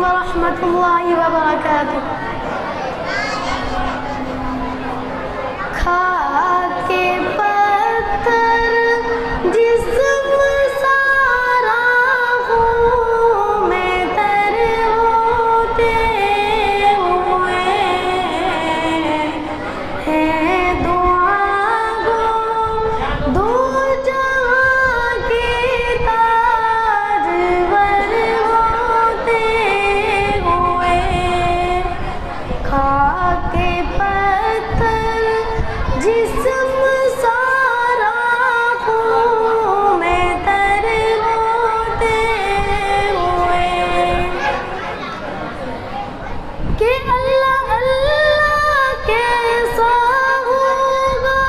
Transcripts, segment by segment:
ورحمۃ اللہ وبرکاتہ. خاک پتھر جسم سارا خون میں تر ہوتے ہوئے ہیں دعا گو دو جہاں کے تاجور ہوتے ہوئے. خاک پتھر جسم سارا خون میں تر ہوتے ہوئے کہ اللہ اللہ کیسا ہوگا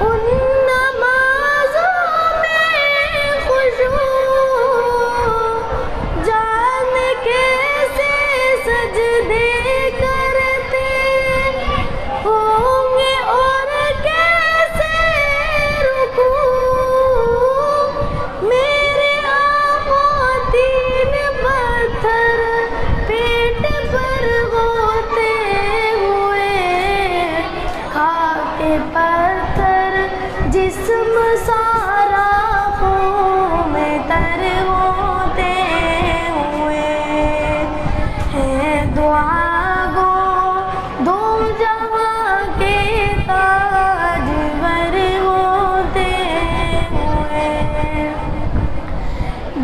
ان نمازوں میں خشوع. جان کیسے سجدے کرتے ہوں گے اور کیسے رکوع. میرے آقا تین پتھر پیٹ پر ہوتے ہوئے. خاک پتھر جسم سارا خون میں تر ہوتے ہوئے ہیں دعا گو دو جہاں کے تاجور ہوتے ہوئے.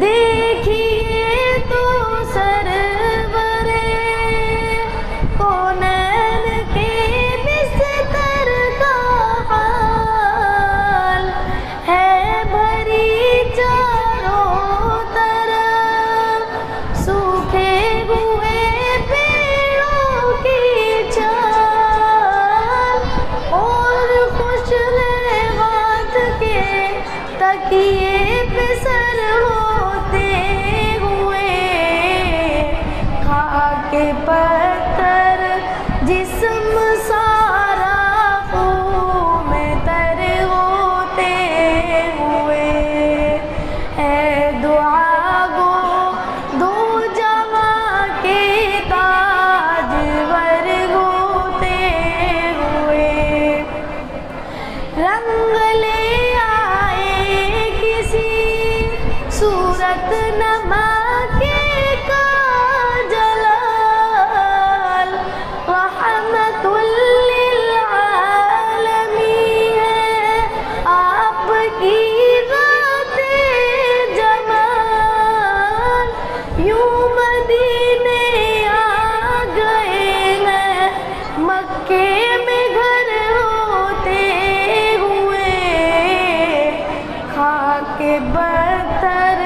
دیکھیے تو سرور کونین کے بستر کا حال ہے بھری چاروں طرف سوکھے ہوئے پیڑوں کی چھال اور خوشنواد کے تکیے پہ سر ہوتے ہوئے. خاک پتھر جسم سارا خون میں تر ہوتے ہوئے ہے دعا گو دو جہاں کے تاجور ہوتے ہوئے. رنگ لے آئے کسی صورت نما کے کا جلال. رحمت للعالمین ہے آپ کی ذات جمال. یوں مدینے آ گئے ہیں مکے میں گھر ہوتے ہوئے. خاک پتھر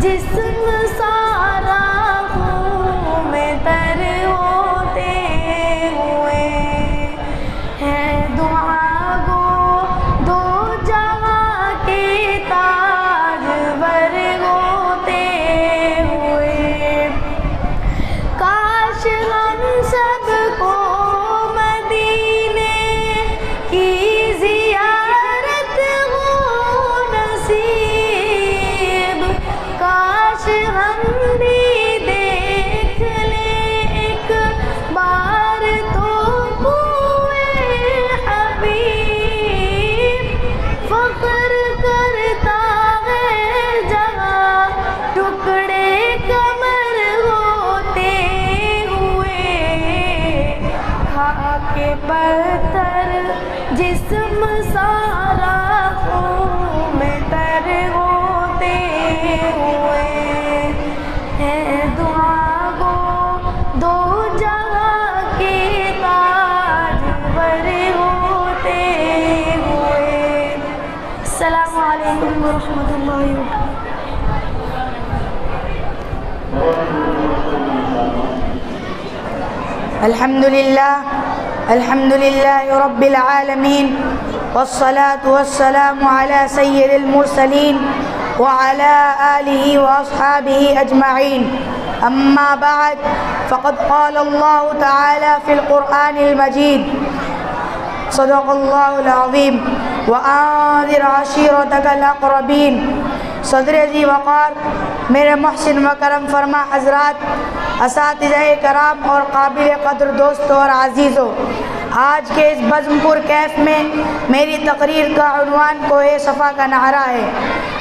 جسم سارا خون میں تر ہوتے ہوئے ہیں دعا گو دو جہاں کے تاجور ہوتے ہوئے. کاش ہم سب کو مدینے کی زیارت ہو نصیب. کاش ہم بھی دیکھ لیں ایک بار تو کوئے حبیب. فخر کرتا ہے جہاں ٹکڑے کمر ہوتے ہوئے. خاک پتھر جسم سارا خون میں تر ہوتے ہوئے ہیں دعا گو دو جہاں کے تاجور ہوتے ہوئے. السلام علیکم ورحمۃ اللہ وبرکاتہ. الحمد لله رب العالمين والصلاة والسلام على سيد المرسلين وعلى آله وأصحابه أجمعين. أما بعد فقد قال الله تعالى في القرآن المجيد صدق الله العظيم وأنذر عشيرتك الأقربين. صدر ذي وقار میرے محسن و کرم فرما حضرات، اساتذہ کرام اور قابل قدر دوستوں اور عزیزوں، آج کے اس بزم پور کیف میں میری تقریر کا عنوان کوہ صفا کا نعرہ ہے۔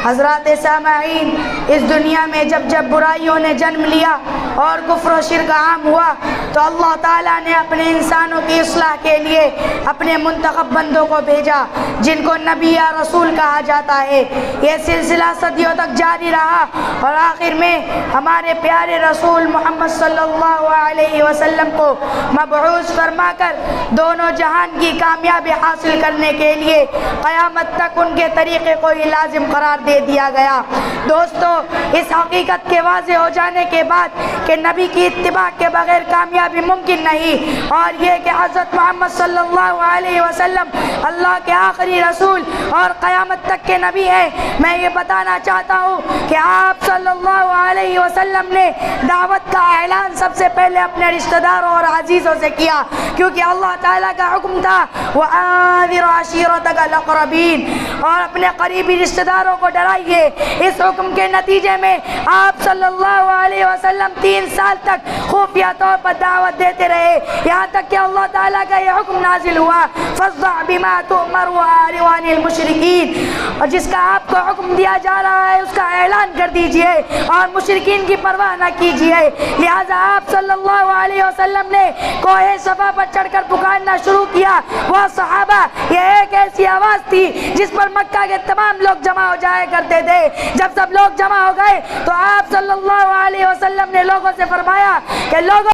حضرات سامعین، اس دنیا میں جب جب برائیوں نے جنم لیا اور کفر و شرک عام ہوا تو اللہ تعالیٰ نے اپنے انسانوں کی اصلاح کے لیے اپنے منتخب بندوں کو بھیجا، جن کو نبی یا رسول کہا جاتا ہے۔ یہ سلسلہ صدیوں تک جاری رہا اور آخر میں ہمارے پیارے رسول محمد صلی اللہ علیہ وسلم کو مبعوث فرما کر دونوں جہان کی کامیابی حاصل کرنے کے لیے قیامت تک ان کے طریقے کو ہی لازم قرار دے دیا گیا۔ دوستو، اس حقیقت کے واضح ہو جانے کے بعد کہ نبی کی اتباع کے بغیر کامیابی ممکن نہیں، اور یہ کہ حضرت محمد صلی اللہ علیہ وسلم اللہ کے آخری رسول اور قیامت تک کے نبی ہیں، میں یہ بتانا چاہتا ہوں کہ آپ صلی اللہ علیہ وسلم نے دعوت کا اعلان سب سے پہلے اپنے رشتہ داروں اور عزیزوں سے کیا، کیونکہ اللہ تعالیٰ کا حکم تھا وَأَنذِرْ عَشِيرَتَكَ الْأَقْرَبِينَ، اور اپنے قریبی رشتہ داروں کو ڈرائیے۔ اس حکم کے نتیجے میں آپ صلی اللہ علیہ وسلم 3 سال تک خفیہ طور پر دعوت دیتے رہے، یہاں تک کہ اللہ تعالیٰ کا یہ حکم نازل ہوا فَاصْدَعْ بِمَا تُؤْمَرُ وَأَعْرِضْ عَنِ الْمُشْرِكِينَ، اور جس کا آپ کو حکم دیا جا رہا ہے اس کا اعلان کر دیجئے اور مشرکین کی پرواہ نہ کیجئے۔ لہٰذا آپ صلی اللہ علیہ وسلم نے کوہ صفا پر چڑھ کر پکارنا شروع کیا۔ وہ صحابہ، یہ ایک ایسی آواز تھی جس پر مکہ کے تمام لوگ جمع ہو جایا کرتے تھے۔ جب سب لوگ جمع ہو گئے تو آپ صلی اللہ علیہ وسلم نے لوگوں سے فرمایا کہ لوگوں،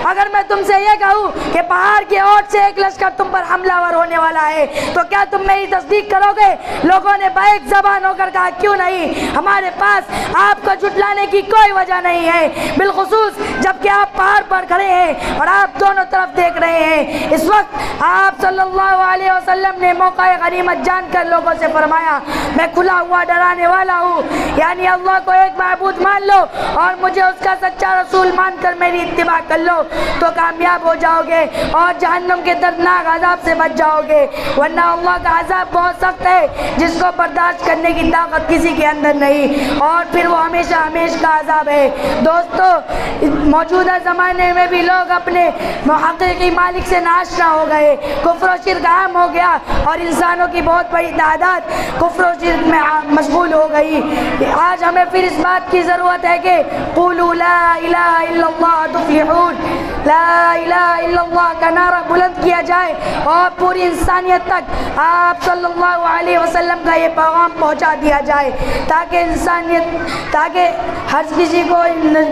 اگر میں تم سے یہ کہوں کہ پہاڑ کی اوٹ سے ایک لشکر تم پر حملہ ور ہونے والا ہے تو کیا تم میری تصدیق کرو گے؟ لوگوں نے بیک زبان ہو کر کہا کیوں نہیں، ہمارے پاس آپ کو جھٹلانے کی کوئی وجہ نہیں ہے، بالخصوص جبکہ آپ پہاڑ پر کھڑے ہیں اور آپ دونوں طرف دیکھ رہے ہیں۔ اس وقت آپ صلی اللہ علیہ وسلم نے موقع غنیمت جان کر لوگوں سے فرمایا میں کھلا ہوا ڈرانے والا ہوں، یعنی اللہ کو ایک معبود مان لو اور مجھے اس کا سچا رسول مان کر میری اتباع کر لو تو کامیاب ہو جاؤ گے اور جہنم کے دردناک عذاب سے بچ جاؤ گے، ورنہ اللہ کا عذاب بہت سخت ہے جس کو برداشت کرنے کی طاقت کسی کے اندر نہیں، اور پھر وہ ہمیشہ ہمیشہ کا عذاب ہے۔ دوستو، موجودہ زمانے میں بھی لوگ اپنے حقیقی مالک سے ناشنا ہو گئے، کفر و شرک عام ہو گیا اور انسانوں کی بہت بڑی تعداد کفر و شرک میں مشغول ہو گئی۔ آج ہمیں پھر اس بات کی ضرورت ہے کہ قولوا لا الہ الا اللہ تفلحون، لا الہ الا اللہ کا نعرہ بلند کیا جائے اور پوری انسانیت تک آپ صلی اللہ علیہ وسلم کا یہ پیغام پہنچا دیا جائے تاکہ ہر کسی کو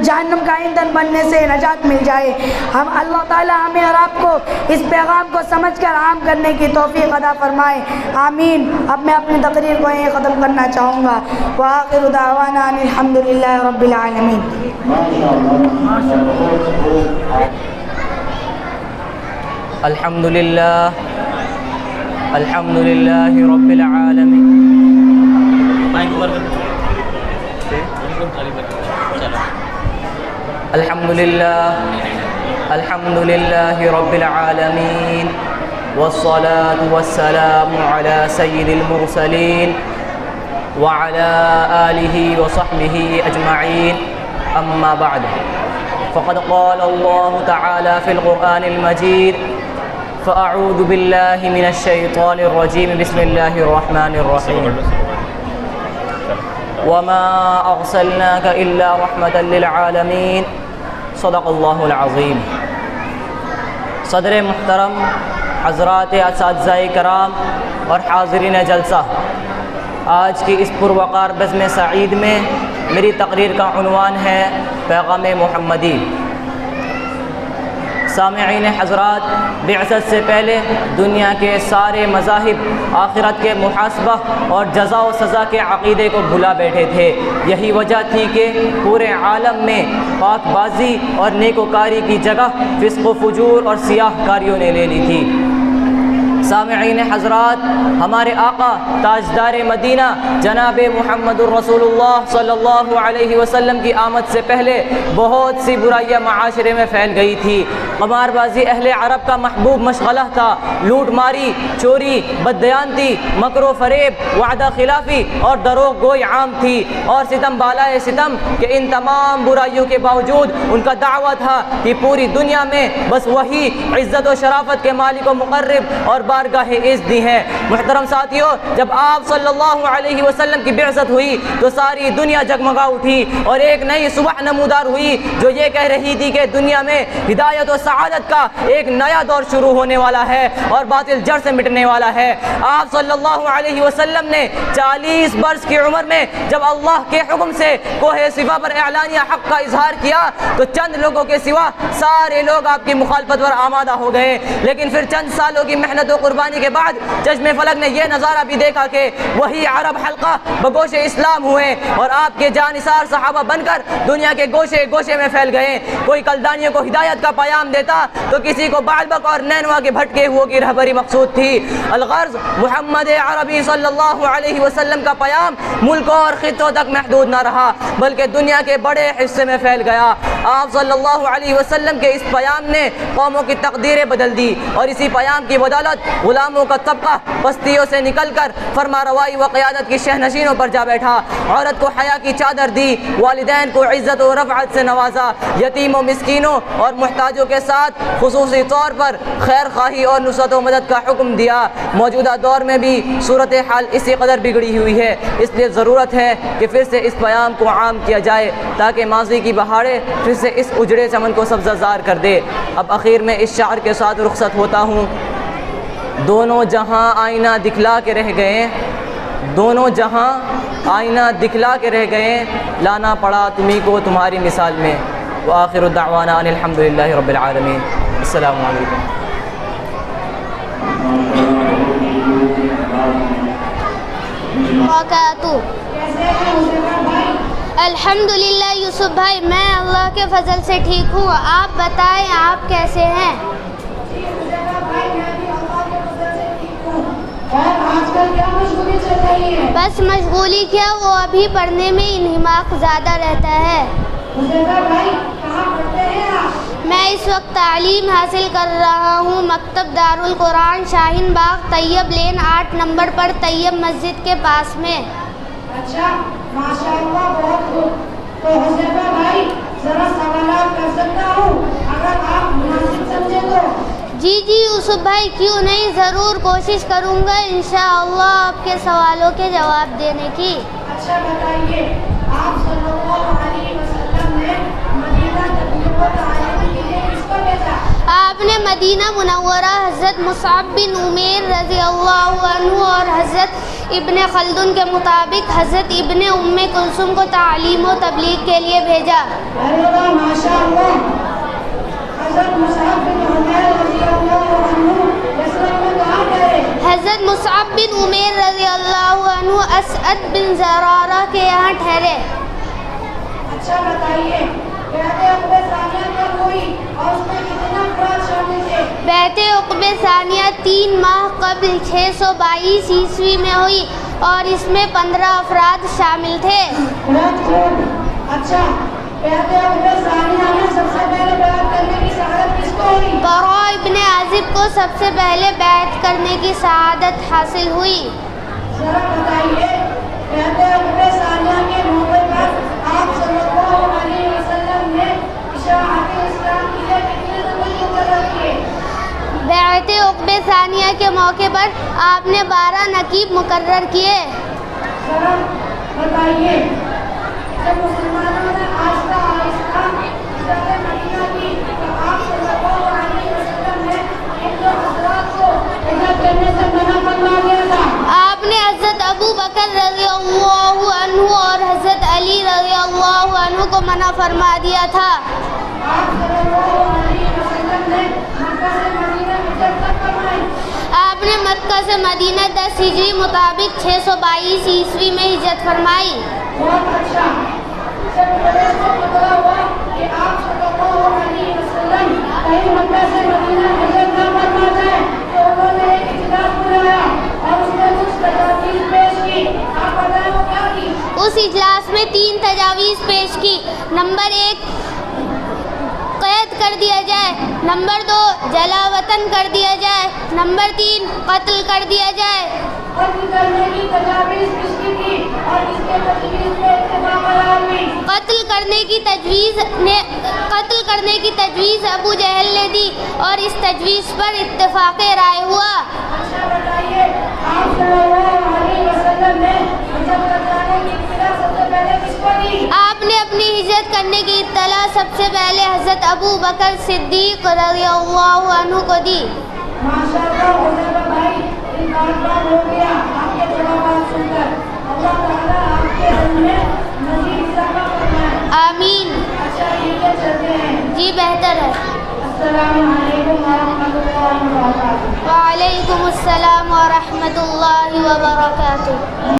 جہنم کا ایندھن بننے سے نجات مل جائے۔ ہم اللہ تعالی ہمیں اور آپ کو اس پیغام کو سمجھ کر عام کرنے کی توفیق عطا فرمائے، آمین۔ اب میں اپنی تقریر کو یہیں ختم کرنا چاہوں گا۔ وآخر دعوانا ان الحمد للہ رب العالمین۔ الحمد للہ رب العالمین۔ الحمد للہ رب العالمین، والصلاة والسلام على سید المرسلین وعلى آلہ وصحبہ اجمعین، اما بعد، فقد قال اللہ تعالی فی القرآن المجید فأعوذ باللہ من الشیطان الرجیم، بسم اللہ الرحمن الرحیم، وما ارسلناک الا رحمة للعالمین، صدق اللہ العظیم۔ صدر محترم، حضرات اساتذہ کرام اور حاضرین جلسہ، آج کی اس پروقار بزم سعید میں میری تقریر کا عنوان ہے پیغام محمدی۔ سامعین حضرات، بعثت سے پہلے دنیا کے سارے مذاہب آخرت کے محاسبہ اور جزا و سزا کے عقیدے کو بھلا بیٹھے تھے۔ یہی وجہ تھی کہ پورے عالم میں پاک بازی اور نیکوکاری کی جگہ فسق و فجور اور سیاہ کاریوں نے لے لی تھی۔ سامعین حضرات، ہمارے آقا تاجدار مدینہ جناب محمد الرسول اللہ صلی اللہ علیہ وسلم کی آمد سے پہلے بہت سی برائیاں معاشرے میں پھیل گئی تھی۔ قمار بازی اہل عرب کا محبوب مشغلہ تھا، لوٹ ماری، چوری، بددیانتی، مکر و فریب، وعدہ خلافی اور دروغ گوئی عام تھی، اور ستم بالائے ستم کہ ان تمام برائیوں کے باوجود ان کا دعویٰ تھا کہ پوری دنیا میں بس وہی عزت و شرافت کے مالک و مقرب اور بارگاہ عز دی ہیں۔ محترم ساتھیوں، جب آپ صلی اللہ علیہ وسلم کی بعثت ہوئی تو ساری دنیا جگمگا اٹھی اور ایک نئی صبح نمودار ہوئی جو یہ کہہ رہی تھی کہ دنیا میں ہدایت و سعادت کا ایک نیا دور شروع ہونے والا ہے اور باطل جڑ سے مٹنے والا ہے۔ آپ صلی اللہ علیہ وسلم نے 40 برس کی عمر میں جب اللہ کے حکم سے کوہ صفا پر اعلانیہ حق کا اظہار کیا تو چند لوگوں کے سوا سارے لوگ آپ کی مخالفت پر آمادہ ہو گئے، لیکن پھر چند سالوں کی محنت و قربانی کے بعد چشم فلک نے یہ نظارہ بھی دیکھا کہ وہی عرب حلقہ بگوش اسلام ہوئے اور آپ کے جانثار صحابہ بن کر دنیا کے گوشے گوشے میں پھیل گئے۔ کوئی کلدانیوں کو ہدایت کا پیام دیتا تو کسی کو بعلبک اور نینوا کے بھٹکے ہوئے کی رہبری مقصود تھی۔ الغرض محمد عربی صلی اللہ علیہ وسلم کا پیام ملکوں اور خطوں تک محدود نہ رہا بلکہ دنیا کے بڑے حصے میں پھیل گیا۔ آپ صلی اللہ علیہ وسلم کے اس پیام نے قوموں کی تقدیریں بدل دی اور اسی پیام کی بدولت غلاموں کا طبقہ بستیوں سے نکل کر فرما روائی و قیادت کی شہنشینوں پر جا بیٹھا۔ عورت کو حیا کی چادر دی، والدین کو عزت و رفعت سے نوازا، یتیم و مسکینوں اور محتاجوں کے ساتھ خصوصی طور پر خیر خواہی اور نصرت و مدد کا حکم دیا۔ موجودہ دور میں بھی صورتحال اسی قدر بگڑی ہوئی ہے، اس لیے ضرورت ہے کہ پھر سے اس پیام کو عام کیا جائے تاکہ ماضی کی بہاریں پھر سے اس اجڑے چمن کو سبزہ زار کر دے۔ اب آخر میں اس شعر کے ساتھ رخصت ہوتا ہوں۔ دونوں جہاں آئینہ دکھلا کے رہ گئے، دونوں جہاں آئینہ دکھلا کے رہ گئے، لانا پڑا تمہیں کو تمہاری مثال میں۔ وآخر دعوانا ان الحمدللہ رب العالمین۔ السلام علیکم۔ الحمدللہ یوسف بھائی، میں اللہ کے فضل سے ٹھیک ہوں، آپ بتائیں آپ کیسے ہیں؟ بس مشغولی کیا، وہ ابھی پڑھنے میں انہماک زیادہ رہتا ہے۔ میں اس وقت تعلیم حاصل کر رہا ہوں مکتب دارالقرآن شاہین باغ طیب لین 8 نمبر پر طیب مسجد کے پاس میں۔ اچھا، ماشاء اللہ، بہت خوب۔ تو حذیفہ بھائی، ذرا سوالات کر سکتا ہوں اگر آپ مناسب سمجھے تو؟ جی یوسف بھائی، کیوں نہیں، ضرور کوشش کروں گا انشاءاللہ آپ کے سوالوں کے جواب دینے کی۔ اچھا بتائیے، آپ صلی اللہ علیہ وسلم نے مدینہ تبلیغ و تعلیم کے لیے کس کو بھیجا؟ آپ نے مدینہ منورہ حضرت مصعب بن عمیر رضی اللہ عنہ اور حضرت ابن خلدن کے مطابق حضرت ابن ام کلثوم کو تعلیم و تبلیغ کے لیے بھیجا۔ ارے واہ، ماشاء اللہ۔ حضرت مصعب بن عمیر رضی اللہ عنہ یثرب میں کہاں گئے؟ حضرت مصعب بن عمیر رضی اللہ عنہ اسعد بن زرارہ کے یہاں ٹھہرے۔ اچھا بتائیے، بیعت عقبہ ثانیہ کب ہوئی اور اس میں کتنے افراد شامل تھے؟ بیعت عقبہ ثانیہ 3 ماہ قبل 622 عیسوی میں ہوئی اور اس میں 15 افراد شامل تھے۔ بہت خوب۔ اچھا، بیعت عقبہ ثانیہ میں سب سے پہلے بیعت کرنے کی سعادت کس کو ہوئی؟ براء ابن عازب کو سب سے پہلے بیعت کرنے کی سعادت حاصل ہوئی۔ ذرا بتائیے، بیعت عقبہ ثانیہ کے موقع پر آپ صلی اللہ علیہ وسلم نے اشاعت اسلام کے لیے کتنے نقیب مقرر کیے؟ بیعت عقبہ ثانیہ کے موقع پر آپ نے 12 نقیب مقرر کیے۔ ذرا بتائیے، جب مسلمانوں نے آہستہ آہستہ ہجرت مدینہ کی تو آپ صلی اللہ علیہ وسلم نے ان دو حضرات کو ہجرت کرنے سے منع فرما دیا تھا۔ آپ نے حضرت ابو بکر رضی اللہ عنہ اور حضرت علی رضی اللہ عنہ کو منع فرما دیا تھا۔ آپ صلی اللہ علیہ وسلم نے مکہ سے مدینہ ہجرت کب فرمائی؟ آپ نے مکہ سے مدینہ 10 ہجری مطابق 622 عیسوی میں ہجرت فرمائی۔ بہت اچھا۔ جب قریش کو پتہ ہوا کہ آپ صلی اللہ علیہ وسلم کہیں مکہ سے مدینہ ہجرت نہ فرما جائے تو انہوں نے ایک اجلاس اس اجلاس میں 3 تجاویز پیش کی. نمبر 1 قید کر دیا جائے. نمبر 2 جلا وطن کر دیا جائے. نمبر 3 قتل کر دیا جائے. قتل کرنے کی تجاویز کس کی تھی اور کس کے تجویز میں اتفاق قرار ہوئی؟ قتل کرنے کی تجویز ابو جہل نے دی اور اس تجویز پر اتفاق رائے ہوا. اچھا بتائیے، آپ صلی اللہ علیہ وسلم نے ہجرت کرنے کی اطلاع سب سے پہلے کس کو دی؟ آپ نے اپنی ہجرت کرنے کی اطلاع سب سے پہلے حضرت ابو بکر صدیق رضی اللہ عنہ کو دی. ماشاءاللہ حضرت بھائی، انتظار ہو گیا آپ کے جوابات سن کر. اللہ تعالیٰ آپ کے علم میں مزید اضافہ فرمائے. آمین. اچھا ٹھیک ہے، چلتے ہیں. جی بہتر ہے. السلام علیکم ورحمۃ اللہ وبرکاتہ. وعلیکم السلام ورحمۃ اللہ وبرکاتہ.